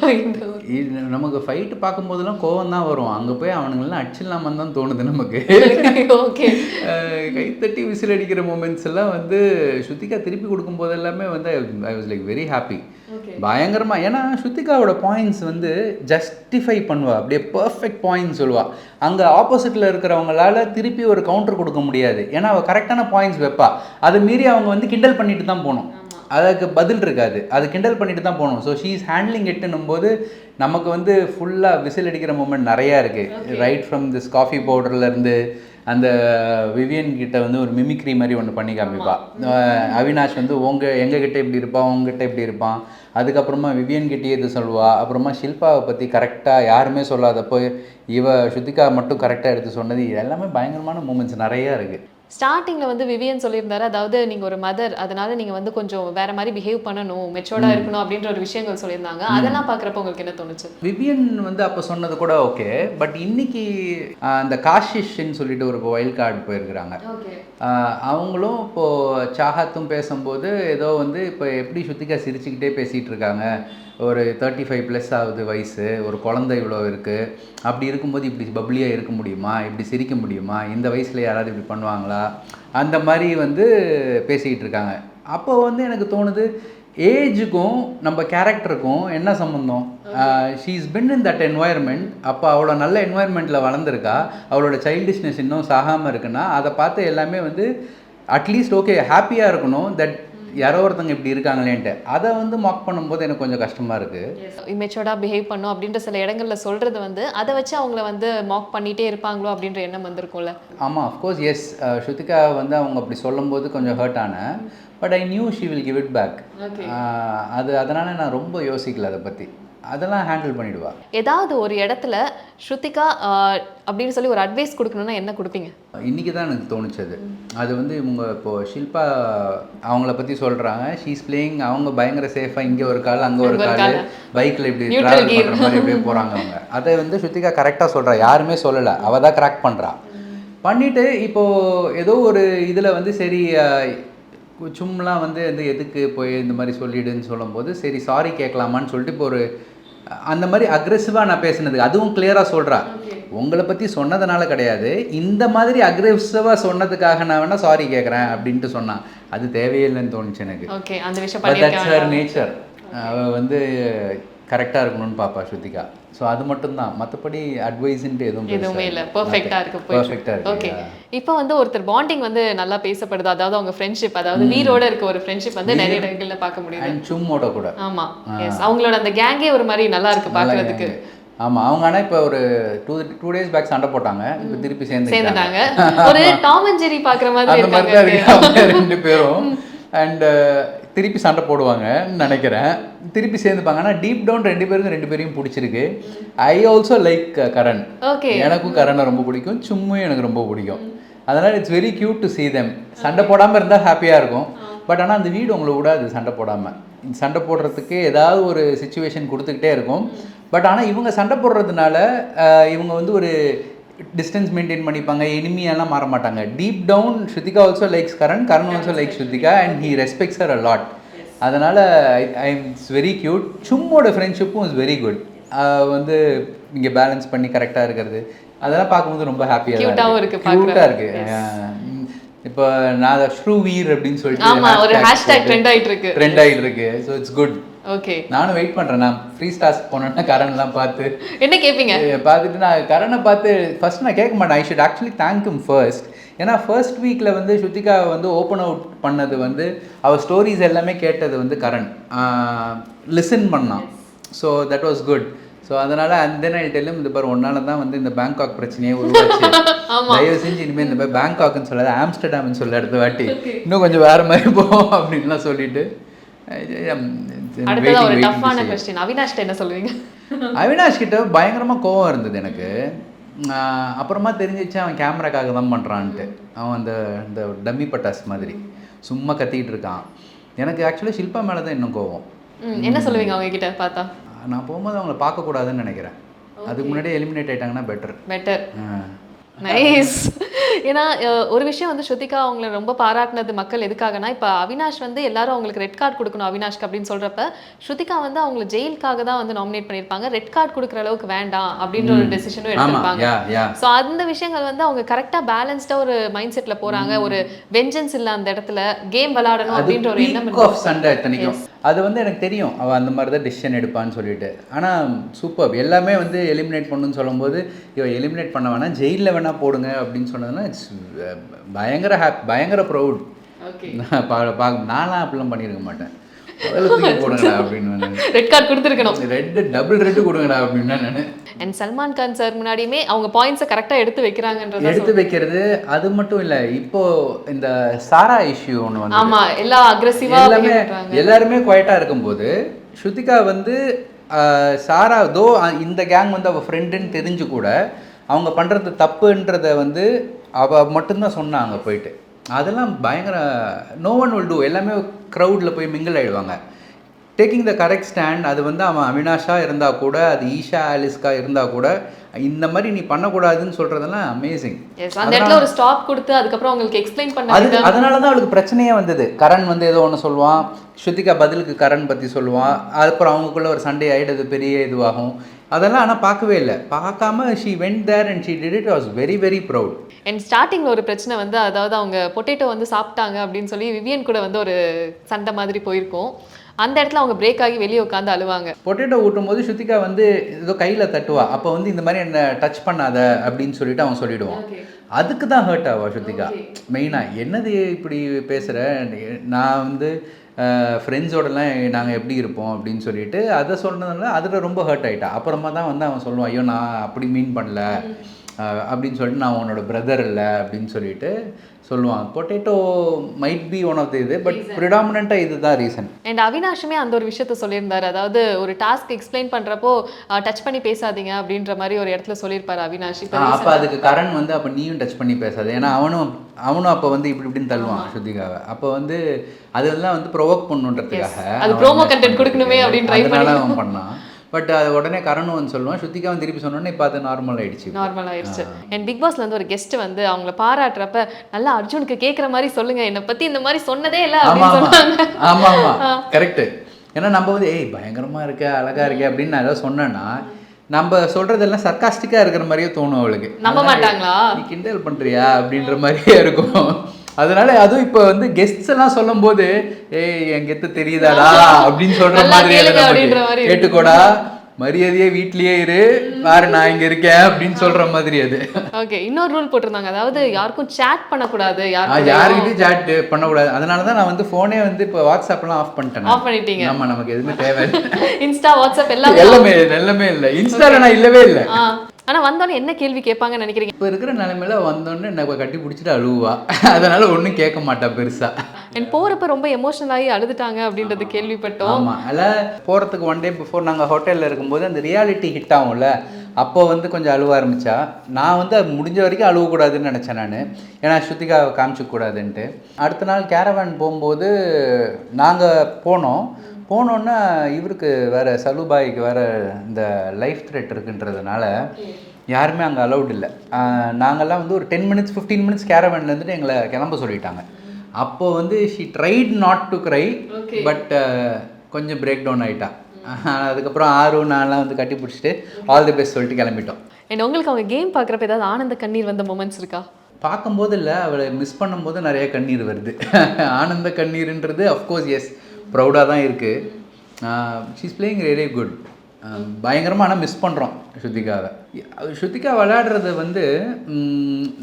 நமக்கு ஃபைட்டு பார்க்கும்போதெல்லாம் கோவம் தான் வரும். அங்கே போய் அவனுங்கெல்லாம் அடிச்சிடலாமான்னு தான் தோணுது நமக்கு. ஓகே, கைத்தட்டி விசில் அடிக்கிற மூமெண்ட்ஸ் எல்லாம் வந்து ஸ்ருத்திகா திருப்பி கொடுக்கும்போது எல்லாமே வந்து I was like very happy. பயங்கரமாக. ஏன்னா ஸ்ருத்திகாவோட பாயிண்ட்ஸ் வந்து ஜஸ்டிஃபை பண்ணுவா, அப்படியே பர்ஃபெக்ட் பாயிண்ட்ஸ் சொல்லுவா. அங்கே ஆப்போசிட்டில் இருக்கிறவங்களால திருப்பி ஒரு கவுண்டர் கொடுக்க முடியாது. ஏன்னா அவள் கரெக்டான பாயிண்ட்ஸ் வைப்பா. அதை மீறி அவங்க வந்து கிண்டல் பண்ணிட்டு தான் போகணும். அதுக்கு பதில் இருக்காது, அது கிண்டல் பண்ணிட்டு தான் போகணும். ஸோ ஷீ இஸ் ஹேண்ட்லிங் இட்டுன்னும் போது நமக்கு வந்து ஃபுல்லாக விசில் அடிக்கிற மூமெண்ட் நிறையா இருக்குது. ரைட் ஃப்ரம் திஸ் காஃபி பவுடர்லேருந்து அந்த விவியன் கிட்ட வந்து ஒரு மிமிக்ரி மாதிரி ஒன்று பண்ணி காமிப்பா. அவினாஷ் வந்து எங்ககிட்ட இப்படி இருப்பான், உங்ககிட்ட இப்படி இருப்பான். அதுக்கப்புறமா விவியன் கிட்டே இது சொல்லுவா. அப்புறமா ஷில்பாவை பற்றி கரெக்டாக யாருமே சொல்லாதப்போ ஸ்ருதிகா மட்டும் கரெக்டாக எடுத்து சொன்னது எல்லாமே பயங்கரமான மூமெண்ட்ஸ் நிறையா இருக்குது. ஸ்டார்டிங்கில் வந்து விவியன் சொல்லியிருந்தாரு, அதாவது நீங்கள் ஒரு மதர், அதனால நீங்கள் வந்து கொஞ்சம் வேற மாதிரி பிஹேவ் பண்ணணும், மெச்சோர்டாக இருக்கணும் அப்படின்ற ஒரு விஷயங்கள் சொல்லியிருந்தாங்க. அதெல்லாம் பார்க்குறப்ப உங்களுக்கு என்ன தோணுச்சு? விவியன் வந்து அப்போ சொன்னது கூட ஓகே. பட் இன்னைக்கு அந்த காஷிஷ்ன்னு சொல்லிட்டு ஒரு வைல்ட் கார்டு போயிருக்கிறாங்க. அவங்களும் இப்போது சாஹத்தும் பேசும்போது ஏதோ வந்து இப்போ எப்படி ஸ்ருதிகா சிரிச்சுக்கிட்டே பேசிகிட்டு இருக்காங்க. ஒரு 35+ ஆகுது வயசு, ஒரு குழந்தை இவ்வளோ இருக்குது. அப்படி இருக்கும்போது இப்படி பப்ளியாக இருக்க முடியுமா, இப்படி சிரிக்க முடியுமா, இந்த வயசில் யாராவது இப்படி பண்ணுவாங்களா, அந்த மாதிரி வந்து பேசிக்கிட்டு இருக்காங்க. அப்போ வந்து எனக்கு தோணுது, ஏஜுக்கும் நம்ம கேரக்டருக்கும் என்ன சம்மந்தம்? She is been in that environment. அப்போ அவ்வளோ நல்ல என்வாயர்மெண்ட்டில் வளர்ந்துருக்கா. அவளோட சைல்டிஷ்னஸ் இன்னும் சாகாமல் இருக்குன்னா அதை பார்த்து எல்லாமே வந்து அட்லீஸ்ட் ஓகே ஹாப்பியாக இருக்கணும். தட் யாரோ ஒருத்தங்க இப்படி இருக்காங்களேன்ட்டு அதை வந்து மாக் பண்ணும்போது எனக்கு கொஞ்சம் கஷ்டமாக இருக்குது. இமெச்சோர்டாக பிஹேவ் பண்ணும் அப்படின்ற சில இடங்களில் சொல்கிறது வந்து அதை வச்சு அவங்கள வந்து மாக் பண்ணிகிட்டே இருப்பாங்களோ அப்படின்ற எண்ணம் வந்திருக்கும்ல. ஆமாம், அஃப்கோர்ஸ் எஸ். ஸ்ருதிகா வந்து அவங்க அப்படி சொல்லும்போது கொஞ்சம் ஹர்ட் ஆனேன். But I knew she will give it back. அதனால் நான் ரொம்ப யோசிக்கல அதை பற்றி. அதெல்லாம் ஹேண்டில் பண்ணிடுவா. ஏதாவது ஒரு இடத்துல ஸ்ருதிகா அப்படின்னு சொல்லி ஒரு அட்வைஸ் கொடுக்கணும்னா என்ன கொடுப்பீங்க? இன்றைக்கி தான் எனக்கு தோணுச்சது. அது வந்து இவங்க இப்போது ஷில்பா அவங்கள பற்றி சொல்கிறாங்க. She's playing. அவங்க பயங்கர சேஃபாக இங்கே ஒரு கால் அங்கே ஒரு கால் பைக்கில் இப்படி ட்ராவல் பண்ணுற மாதிரி எப்படியே போகிறாங்க அவங்க. அதை வந்து ஸ்ருதிகா கரெக்டாக சொல்கிறா. யாருமே சொல்லலை, அவள் தான் கிராக் பண்ணுறா. பண்ணிவிட்டு இப்போது ஏதோ ஒரு இதில் வந்து சரி சும்லாம் வந்து எதுக்கு போய் இந்த மாதிரி சொல்லிடுன்னு சொல்லும்போது சரி சாரி கேட்கலாமான்னு சொல்லிட்டு இப்போ ஒரு அந்த மாதிரி அக்ரெசிவாக நான் பேசினது அதுவும் கிளியராக சொல்கிறா. உங்களை பற்றி சொன்னதுனால கிடையாது, இந்த மாதிரி அக்ரெசிவாக சொன்னதுக்காக நான் வேணால் சாரி கேட்குறேன் அப்படின்ட்டு சொன்னான். அது தேவையில்லைன்னு தோணுச்சு எனக்கு. அந்த விஷயம் தட்ஸ் ஹர் நேச்சர். அவள் வந்து கரெக்டாக இருக்கணும்னு பாப்பா ஸ்ருதிகா. ஸோ அது மட்டும்தான், மற்றபடி அட்வைஸ்ன்ட்டு எதுவுமே இல்லை, பர்ஃபெக்டாக இருக்கு. பர்ஃபெக்டாக இருக்கு. ஓகே, இப்போ வந்து ஒருத்தர் பாண்டிங் வந்து நல்லா பேசப்படுது, அதாவது அவங்க ஃப்ரெண்ட்ஷிப், அதாவது வீரோட இருக்க ஒரு ஃப்ரெண்ட்ஷிப் வந்து நிறைய இடங்கள்ல பார்க்க முடியுது. அண்ட் சும்மோட கூட. ஆமா, எஸ், அவங்களோட அந்த கேங்கே ஒரு மாதிரி நல்லா இருக்கு பார்க்கறதுக்கு. ஆமாம், அவங்க ஆனால் இப்போ ஒரு டூ டேஸ் பேக் சண்டை போட்டாங்க, இப்போ திருப்பி சேர்ந்துட்டாங்க. ஒரு டாம் அண்ட் ஜெர்ரி பார்க்குற மாதிரி அந்த மாதிரி தான் இருக்காங்க ரெண்டு பேரும். அண்ட் திருப்பி சண்டை போடுவாங்கன்னு நினைக்கிறேன், திருப்பி சேர்ந்துப்பாங்க. ஆனால் டீப் டவுன் ரெண்டு பேரையும் பிடிச்சிருக்கு. I also like Karan. Okay, எனக்கும் கரனை ரொம்ப பிடிக்கும், சும்மும் எனக்கு ரொம்ப பிடிக்கும். அதனால் it's very cute to see them. சண்டை போடாமல் இருந்தால் ஹாப்பியாக இருக்கும். பட் ஆனால் அந்த வீடு உங்களை விடாது சண்டை போடாமல். சண்டை போடுறதுக்கு ஏதாவது ஒரு சுச்சுவேஷன் கொடுத்துக்கிட்டே இருக்கும். பட் ஆனால் இவங்க சண்டை போடுறதுனால இவங்க வந்து ஒரு டிஸ்டன்ஸ் மெயின்டைன் பண்ணிப்பாங்க, எனிமியெல்லாம் மாற மாட்டாங்க. Deep down Shrutika also likes Karan also likes Shrutika and he respects her a lot. அதனால் இட்ஸ் வெரி க்யூட். சும்மோட ஃப்ரெண்ட்ஷிப்பும் இஸ் வெரி குட். வந்து இங்கே பேலன்ஸ் பண்ணி கரெக்டாக இருக்கிறது, அதெல்லாம் பார்க்கும்போது ரொம்ப ஹாப்பியாக இருக்கு, க்யூட்டாக இருக்குது. இப்போ நான் ஸ்ரூவீர் அப்படின்னு சொல்லிட்டு ஒரு ஹேஷ்டேக் ட்ரெண்ட் ஆயிட்டு இருக்கு. So it's good. ஓகே, நானும் வெயிட் பண்ணுறேன். நான் ஃப்ரீ ஸ்டார்ஸ் போனேன்னா கரண்லாம் பார்த்து என்ன கேட்பீங்க, பார்த்துட்டு நான் கரனை பார்த்து ஃபர்ஸ்ட் நான் கேட்க மாட்டேன். I should actually thank him first. ஏன்னா ஃபர்ஸ்ட் வீக்கில் வந்து ஸ்ருதிகா வந்து ஓப்பன் அவுட் பண்ணது வந்து அவள் ஸ்டோரிஸ் எல்லாமே கேட்டது வந்து கரண் லிசன் பண்ணான். So that was good. So அதனால் அந்த நாள் டெல்லும் இந்த பாரு ஒன்னால தான் வந்து இந்த பேங்காக் பிரச்சனையே உருவாச்சு, தயவு செஞ்சு இனிமேல் இந்த மாதிரி பேங்காக்னு சொல்லாது ஆம்ஸ்டர்டாம்னு சொல்ல அடுத்த வாட்டி இன்னும் கொஞ்சம் வேறு மாதிரி போவோம் அப்படின்லாம் சொல்லிட்டு. அவினாஷ் கிட்ட பயங்கரமாக கோவம் இருந்தது எனக்கு. அப்புறமா தெரிஞ்சிச்சு அவன் கேமராக்காக தான் பண்ணுறான்ட்டு. அவன் அந்த டம்மி பட்டாஸ் மாதிரி சும்மா கத்திக்கிட்டு இருக்கான். எனக்கு ஆக்சுவலி ஷில்பா மேலே தான் இன்னும் கோவம். என்ன சொல்லுவீங்க அவங்க கிட்ட பார்த்தா? நான் போகும்போது அவங்கள பார்க்கக்கூடாதுன்னு நினைக்கிறேன். அதுக்கு முன்னாடியே எலிமினேட் ஆகிட்டாங்கன்னா பெட்டர். நைஸ். ஏன்னா ஒரு விஷயம் வந்து ஸ்ருதிகா அவங்கள ரொம்ப பாராட்டினது மக்கள் எதுக்காகனா, இப்போ அவினாஷ் வந்து எல்லாரும் அவங்களுக்கு ரெட் கார்டு கொடுக்கணும் அவினாஷ்க்கு அப்படின்னு சொல்றப்ப ஸ்ருதிகா வந்து அவங்கள ஜெயிலுக்காக தான் வந்து நாமினேட் பண்ணியிருப்பாங்க, ரெட் கார்டு கொடுக்குற அளவுக்கு வேண்டாம் அப்படின்ற ஒரு டெசிஷனும் எடுத்திருப்பாங்க. ஸோ அந்த விஷயங்கள் வந்து அவங்க கரெக்டாக பேலன்ஸ்டாக ஒரு மைண்ட் செட்ல போறாங்க. ஒரு வெஞ்சன்ஸ் இல்லை அந்த இடத்துல, கேம் விளையாடணும் அப்படின்ற ஒரு எண்ணம். சண்டை தனிக்கும் அது வந்து எனக்கு தெரியும், அவள் அந்த மாதிரி தான் டிசிஷன் எடுப்பான்னு சொல்லிட்டு. ஆனால் சூப்பர், எல்லாமே வந்து எலிமினேட் பண்ணுன்னு சொல்லும்போது இவள் எலிமினேட் பண்ண வேணாம், ஜெயிலில் வேணா போடுங்க அப்படின்னு சொன்னதுன்னா இட்ஸ் பயங்கர ப்ரௌட். நான்லாம் அப்படிலாம் பண்ணியிருக்க மாட்டேன். போடுங்கடா அப்படின்னு ரெட் கார்டு கொடுத்துருக்கணும், டபுள் ரெட் கொடுங்கடா அப்படின்னு நான். அண்ட் சல்மான் கான் சார் முன்னாடியுமே அவங்க பாயிண்ட்ஸை கரெக்டாக எடுத்து வைக்கிறது. அது மட்டும் இல்லை, இப்போ இந்த சாரா இஷ்யூ ஒன்று வந்து, ஆமா, எல்லாம் அக்ரெசிவா எல்லாருமே குவைட்டாக இருக்கும்போது ஸ்ருதிகா வந்து சாரா தோ இந்த கேங் வந்து அவள் ஃப்ரெண்டுன்னு தெரிஞ்சு கூட அவங்க பண்ணுறது தப்புன்றதை வந்து அவள் மட்டும்தான் சொன்னாங்க போயிட்டு. அதெல்லாம் பயங்கர நோ ஒன் வில் டூ. எல்லாமே க்ரௌடில் போய் மிங்கிள் ஆகிடுவாங்க. Taking the correct stand. அது வந்து அவன் அவினாஷாக இருந்தால் கூட, அது ஈஷா ஆலிஸ்கா இருந்தால் கூட, இந்த மாதிரி நீ பண்ணக்கூடாதுன்னு சொல்கிறதெல்லாம் அமேசிங். அந்த இடத்துல ஒரு ஸ்டாப் கொடுத்து அதுக்கப்புறம் அவங்களுக்கு எக்ஸ்பிளைன் பண்ண. அதனால தான் அவளுக்கு பிரச்சனையே வந்தது. கரண் வந்து ஏதோ ஒன்று சொல்லுவான், ஸ்ருதிகா பதிலுக்கு கரண் பற்றி சொல்லுவான், அதுக்கப்புறம் அவங்களுக்குள்ள ஒரு சண்டே ஆகிடுது, பெரிய இதுவாகும். அதெல்லாம் ஆனால் பார்க்கவே இல்லை. பார்க்காம she went there and she did it. Was very very proud. And ஸ்டார்டிங்கில் ஒரு பிரச்சனை வந்து, அதாவது அவங்க பொட்டேட்டோ வந்து சாப்பிட்டாங்க அப்படின்னு சொல்லி விவியன் கூட வந்து ஒரு சண்டை மாதிரி போயிருக்கோம். அந்த இடத்துல அவங்க பிரேக் ஆகி வெளியே உட்காந்து அழுவாங்க. பொட்டேட்டோ ஊட்டும் போது ஸ்ருதிகா வந்து ஏதோ கையில் தட்டுவா, அப்போ வந்து இந்த மாதிரி என்ன டச் பண்ணாத அப்படின்னு சொல்லிட்டு அவன் சொல்லிடுவான். அதுக்கு தான் ஹர்ட் ஆவா ஸ்ருதிகா மெயினாக. என்னது இப்படி பேசுகிற, நான் வந்து ஃப்ரெண்ட்ஸோடலாம் நாங்கள் எப்படி இருப்போம் அப்படின்னு சொல்லிட்டு அதை சொன்னதுனால அதில் ரொம்ப ஹர்ட் ஆகிட்டா. அப்புறமா தான் வந்து அவன் சொல்லுவான், ஐயோ நான் அப்படி மீன் பண்ணல அப்படின்னு சொல்லிட்டு, நான் உன்னோட பிரதர் இல்லை அப்படின்னு சொல்லிட்டு சொல்லுவான். Potato might be one of the இது, பட் ப்ரிடாமினண்ட்டாக இதுதான் ரீசன். அண்ட் அவினாஷுமே அந்த ஒரு விஷயத்த சொல்லியிருந்தாரு, அதாவது ஒரு டாஸ்க் எக்ஸ்பிளைன் பண்ணுறப்போ டச் பண்ணி பேசாதீங்க அப்படின்ற மாதிரி ஒரு இடத்துல சொல்லியிருப்பாரு அவினாஷ். அப்போ அதுக்கு கரண் வந்து அப்போ நீயும் டச் பண்ணி பேசாது, ஏன்னா அவனும் அப்போ வந்து இப்படின்னு தள்ளுவான் ஸ்ருதிகாவை. அப்போ வந்து அதெல்லாம் வந்து ப்ரொவோக் பண்ணுன்றதுக்காக அது ப்ரோமோ கண்டென்ட் கொடுக்கணுமே அப்படின்னு ட்ரை பண்ணி அவன் பண்ணான். பட் அது உடனே கரணும் வந்து சொல்லுவான், ஸ்ருதிகாவும் திருப்பி சொன்னோன்னே இப்போ அது நார்மல் ஆயிடுச்சு. அண்ட் பிக் பாஸ்ல வந்து ஒரு கெஸ்ட் வந்து அவங்கள பாராட்டுறப்ப நல்லா அர்ஜுனுக்கு கேட்குற மாதிரி சொல்லுங்க, என்னை பத்தி இந்த மாதிரி சொன்னதே இல்லை அப்படின்னு சொன்னாங்க. ஆமா கரெக்ட். ஏன்னா நம்ம வந்து பயங்கரமா இருக்க அழகா இருக்கே அப்படின்னு நான் ஏதாவது சொன்னேன்னா நம்ம சொல்றதெல்லாம் சர்காஸ்டிக்கா இருக்கிற மாதிரியே தோணும் அவளுக்கு. நம்ப மாட்டாங்களா, நீ கிண்டல் பண்றியா அப்படின்ற மாதிரியே இருக்கும். அதனால அதுவும் இப்போ வந்து கெஸ்ட்ஸ் எல்லாம் சொல்லும் போது ஏய் என் கெத்து தெரியுதாடா அப்படின்னு சொல்ற மாதிரி கேட்டுக்கோடா, மரியாதையே வீட்லயே இரு, பாரு நான் இங்க இருக்கேன் அப்படின்னு சொல்ற மாதிரி அது. ஓகே, இன்னொரு ரூல் போட்டிருந்தாங்க, அதாவது யாருக்கும் சேட் பண்ணக்கூடாது, யாருக்கிட்டையும் சேட் பண்ணக்கூடாது. அதனால தான் நான் வந்து ஃபோனே வந்து இப்போ வாட்ஸ்அப்லாம் ஆஃப் பண்ணிட்டேன். ஆஃப் பண்ணிட்டீங்க? ஆமா, நமக்கு எதுவுமே தேவையில்லை. இன்ஸ்டா, வாட்ஸ்அப் எல்லாமே இல்லை. இன்ஸ்டால நான் இல்லவே இல்லை. ஆனா வந்தோடனே என்ன கேள்வி கேட்பாங்கன்னு நினைக்கிறீங்க? இப்போ இருக்கிற நிலைமையில வந்தோடனே நம்ம கட்டி பிடிச்சிட்டு அழுவா, அதனால ஒன்றும் கேட்க மாட்டா பெருசா. போறப்ப ரொம்ப எமோஷனல் ஆகி அழுதுட்டாங்க அப்படின்றது கேள்விப்பட்டோம். ஆமா, அதில் போகிறதுக்கு 1 day before நாங்கள் ஹோட்டலில் இருக்கும்போது அந்த ரியாலிட்டி ஹிட் ஆகும்ல, அப்போ வந்து கொஞ்சம் அழுவ ஆரம்பித்தா. நான் வந்து முடிஞ்ச வரைக்கும் அழுவக்கூடாதுன்னு நினச்சேன் நான், ஏன்னா ஸ்ருத்திகாவை காமிச்சிக்கூடாதுன்ட்டு. அடுத்த நாள் கேரவான் போகும்போது நாங்கள் போனோன்னா இவருக்கு வேறு சலுபாய்க்கு வேறு இந்த லைஃப் த்ரெட் இருக்குன்றதுனால யாருமே அங்கே அலௌட் இல்லை. நாங்கள்லாம் வந்து ஒரு 10 minutes 15 minutes கேரவானில் இருந்துட்டு எங்களை கிளம்ப சொல்லிட்டாங்க. அப்போ வந்து she tried not to cry, but கொஞ்சம் பிரேக் டவுன் ஆகிட்டா. அதுக்கப்புறம் 6 நாள்லாம் வந்து கட்டி பிடிச்சிட்டு ஆல் தி பெஸ்ட் சொல்லிட்டு கிளம்பிட்டோம். உங்களுக்கு அவங்க கேம் பார்க்குறப்ப ஏதாவது ஆனந்த கண்ணீர் வந்த மொமெண்ட்ஸ் இருக்கா? பார்க்கும்போது இல்லை, அவளை மிஸ் பண்ணும்போது நிறைய கண்ணீர் வருது. ஆனந்த கண்ணீர்ன்றது அஃப்கோர்ஸ் எஸ், ப்ரௌடாக தான் இருக்குது. She is playing really good. பயங்கரமாக ஆனால் மிஸ் பண்ணுறோம் ஸ்ருத்திகாவை. ஸ்ருத்திகா விளையாடுறது வந்து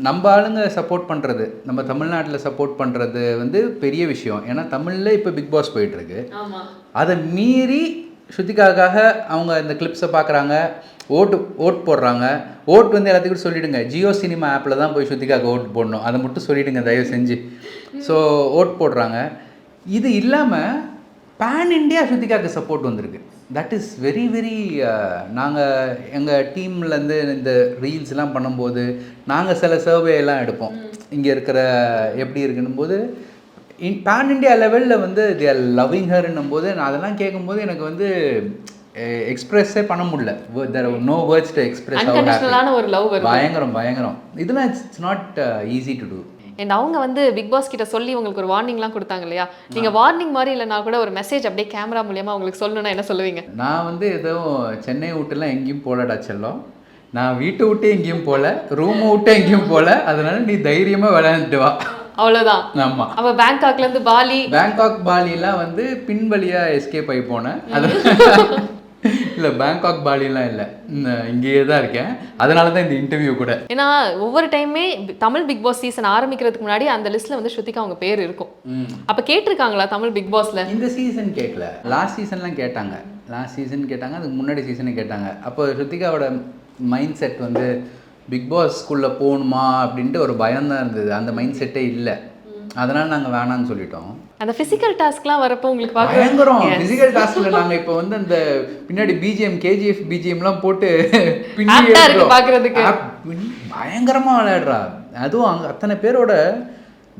நம்ம ஆளுங்க சப்போர்ட் பண்ணுறது, நம்ம தமிழ்நாட்டில் சப்போர்ட் பண்ணுறது வந்து பெரிய விஷயம். ஏன்னா தமிழில் இப்போ பிக் பாஸ் போயிட்டுருக்கு. அதை மீறி ஸ்ருத்திகாவுக்காக அவங்க இந்த கிளிப்ஸை பார்க்குறாங்க, ஓட் போடுறாங்க. ஓட் வந்து எல்லாத்துக்கும் சொல்லிவிடுங்க, ஜியோ சினிமா ஆப்பில் தான் போய் ஸ்ருத்திகாவுக்கு ஓட் போடணும், அதை மட்டும் சொல்லிவிடுங்க தயவு செஞ்சு. ஸோ ஓட் போடுறாங்க. இது இல்லாமல் பேன் இண்டியா ஸ்ருத்திகாவுக்கு சப்போர்ட் வந்திருக்கு. That is very very. நாங்கள் எங்கள் டீம்லேருந்து இந்த ரீல்ஸ்லாம் பண்ணும்போது நாங்கள் சில சர்வேலாம் எடுப்போம், இங்கே இருக்கிற எப்படி இருக்குன்னும் போது பேன் இண்டியா லெவலில் வந்து தே ஆர் லவ்விங் ஹர்ன்னும் போது நான் அதெல்லாம் கேட்கும்போது எனக்கு வந்து எக்ஸ்பிரஸே பண்ண முடியல. There are no words to express. அன்கண்டிஷனலான ஒரு லவ் வருது. பயங்கரம். இதெல்லாம் it's not easy to do. And அவங்க வந்து பிக் பாஸ் கிட்ட சொல்லி உங்களுக்கு ஒரு வார்னிங்லாம் கொடுத்தாங்க இல்லையா? நீங்கள் வார்னிங் மாதிரி இல்லைனா கூட ஒரு மெசேஜ் அப்படியே கேமரா மூலியமாக உங்களுக்கு சொல்லணும்னா என்ன சொல்லுவீங்க? நான் வந்து எதுவும் சென்னை விட்டுலாம் எங்கேயும் போகலடா செல்லம், நான் வீட்டை விட்டு எங்கேயும் போகல, ரூமை விட்டு எங்கேயும் போகல, அதனால நீ தைரியமாக விளையாண்டுட்டு வா, அவ்வளோதான். ஆமாம். அப்போ பேங்காக்லேருந்து பேங்காக் பாலிலாம் வந்து பின்வழியாக எஸ்கேப் ஆகி போனேன். அது இல்லை, பேங்காக் பாலிலாம் இல்லை, இங்கேயே தான் இருக்கேன். அதனால தான் இந்த இன்டர்வியூ கூட. ஏன்னா ஒவ்வொரு டைமே தமிழ் பிக் பாஸ் சீசன் ஆரம்பிக்கிறதுக்கு முன்னாடி அந்த லிஸ்ட்ல வந்து ஸ்ருத்திகா அவங்க பேர் இருக்கும். அப்போ கேட்டிருக்காங்களா தமிழ் பிக் பாஸ்ல? இந்த சீசன் கேட்கல, லாஸ்ட் சீசன்லாம் கேட்டாங்க. அதுக்கு முன்னாடி சீசனே கேட்டாங்க. அப்போ ஸ்ருத்திகாவோட மைண்ட் செட் வந்து பிக் பாஸ் ஸ்கூல்ல போகணுமா அப்படின்ட்டு ஒரு பயம் தான் இருந்தது. அந்த மைண்ட் செட்டே இல்லை. அதனால நாங்கள் வேணான்னு சொல்லிட்டோம். அந்த ஃபிசிக்கல் டாஸ்க்லாம் வரப்போ உங்களுக்கு பயங்கரம். ஃபிசிக்கல் டாஸ்க்ல நாங்கள் இப்போ வந்து அந்த பின்னாடி பிஜிஎம் கேஜிஎஃப் பிஜிஎம்லாம் போட்டு பார்க்கறதுக்கு பயங்கரமாக விளையாடுறா. அதுவும் அங்கே அத்தனை பேரோட.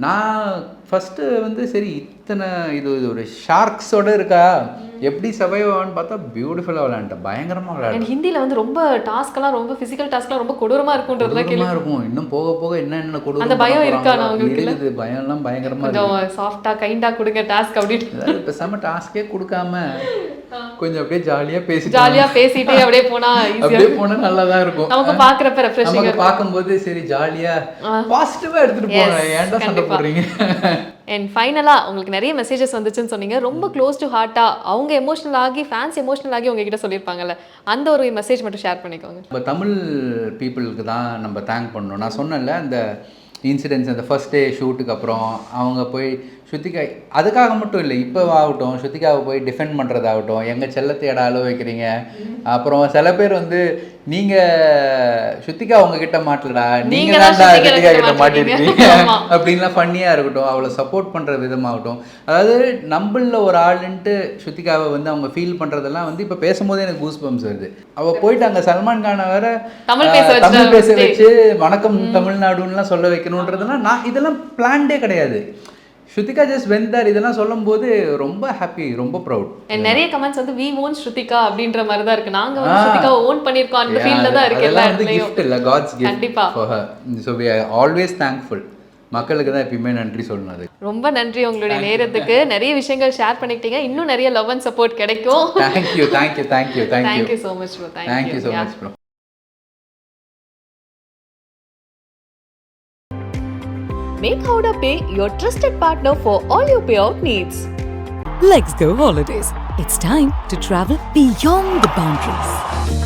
நான் ஃபஸ்ட்டு வந்து சரி இத்தனை இது ஒரு ஷார்க்ஸோட இருக்கா, எப்படி சர்வைவ் ஆகும்னு பார்த்தா பியூட்டிஃபுல்லாக விளையாண்டேன். பயங்கரமாக விளையாடு. ஹிந்தியில் வந்து ரொம்ப டாஸ்க்லாம் ரொம்ப ஃபிசிக்கல் டாஸ்க்லாம் ரொம்ப கொடூரமாக இருக்கும். இன்னும் போக போக என்னென்ன கொடூரம். அந்த பயம் இருக்கா உங்களுக்கு? இருக்குது, பயம்லாம் பயங்கரமாக கொஞ்சம் சாஃப்டாக கைண்டாக கொடுங்க டாஸ்க் அப்படின்னு. பேசாமல் டாஸ்கே கொடுக்காம கொஞ்சம் அப்படியே ஜாலியாக பேசிட்டு அப்படியே போனால் நல்லா தான் இருக்கும். நமக்கு பார்க்குறப்ப ரெஃப்ரெஷிங்காக பார்க்கும்போது சரி ஜாலியாக பாசிட்டிவாக எடுத்துகிட்டு போகிறேன். ஏன்டா சண்டை போடுறீங்க? அண்ட் ஃபைனலாக உங்களுக்கு நிறைய மெசேஜஸ் வந்துச்சுன்னு சொன்னீங்க, ரொம்ப க்ளோஸ் டு ஹார்ட்டாக அவங்க எமோஷனல் ஆகி ஃபேன்ஸ் எமோஷனல் ஆகி உங்ககிட்ட சொல்லியிருப்பாங்கல்ல, அந்த ஒரு மெசேஜ் மட்டும் ஷேர் பண்ணிக்கோங்க. இப்போ தமிழ் பீப்புளுக்கு தான் நம்ம தேங்க் பண்ணணும். நான் சொன்னேன்ல அந்த இன்சிடென்ட்ஸ், அந்த ஃபர்ஸ்ட் டே ஷூட்டுக்கு அப்புறம் அவங்க போய் ஸ்ருத்திகா, அதுக்காக மட்டும் இல்லை, இப்போ ஆகட்டும் ஸ்ருத்திகாவை போய் டிஃபெண்ட் பண்ணுறதாகட்டும், எங்கள் செல்லத்தை இடம் அளவு வைக்கிறீங்க. அப்புறம் சில பேர் வந்து நீங்கள் ஸ்ருத்திகா உங்ககிட்ட மாட்டலடா, நீங்கள் தான் ஸ்ருத்திகா கிட்ட மாட்டிருக்கீங்க அப்படின்லாம் ஃபன்னியாக இருக்கட்டும், அவளை சப்போர்ட் பண்ணுற விதமாகட்டும். அதாவது நம்மளில் ஒரு ஆளுன்ட்டு ஸ்ருத்திகாவை வந்து அவங்க ஃபீல் பண்ணுறதெல்லாம் வந்து இப்போ பேசும்போதே எனக்கு கூஸ் பம்ப்ஸ் வருது. அவள் போயிட்டு அங்கே சல்மான் கானை வேற தமிழ் பேச வச்சு வணக்கம் தமிழ்நாடுன்னுலாம் சொல்ல வைக்கணுன்றதுலாம் நான் இதெல்லாம் பிளான்டே கிடையாது. Shruthika just went there. இதெல்லாம் சொல்லும்போது ரொம்ப ஹாப்பி, ரொம்ப ப்ரவுட். நிறைய கமெண்ட்ஸ் வந்து வி ஓன் ஸ்ருத்திகா அப்படின்ற மாதிரி தான் இருக்கு. நாங்க வந்து ஸ்ருத்திகாவை ஓன் பண்ணிருக்கோம் அந்த ஃபீல்ல தான் இருக்கு. எல்லா இடத்துலயும் gift இல்ல, God's gift. கண்டிப்பா for her. So we are always thankful. மக்களுக்கு தான் எப்பயுமே நன்றி சொல்லணும். ரொம்ப நன்றி உங்களுடைய நேரத்துக்கு. நிறைய விஷயங்கள் ஷேர் பண்ணிக்கிட்டீங்க. இன்னும் நிறைய லவ் அண்ட் சப்போர்ட் கிடைக்கும். Thank you so much bro. Thank you so much bro. Make Howrah Pay your trusted partner for all your payout needs. Let's go holidays. It's time to travel beyond the boundaries.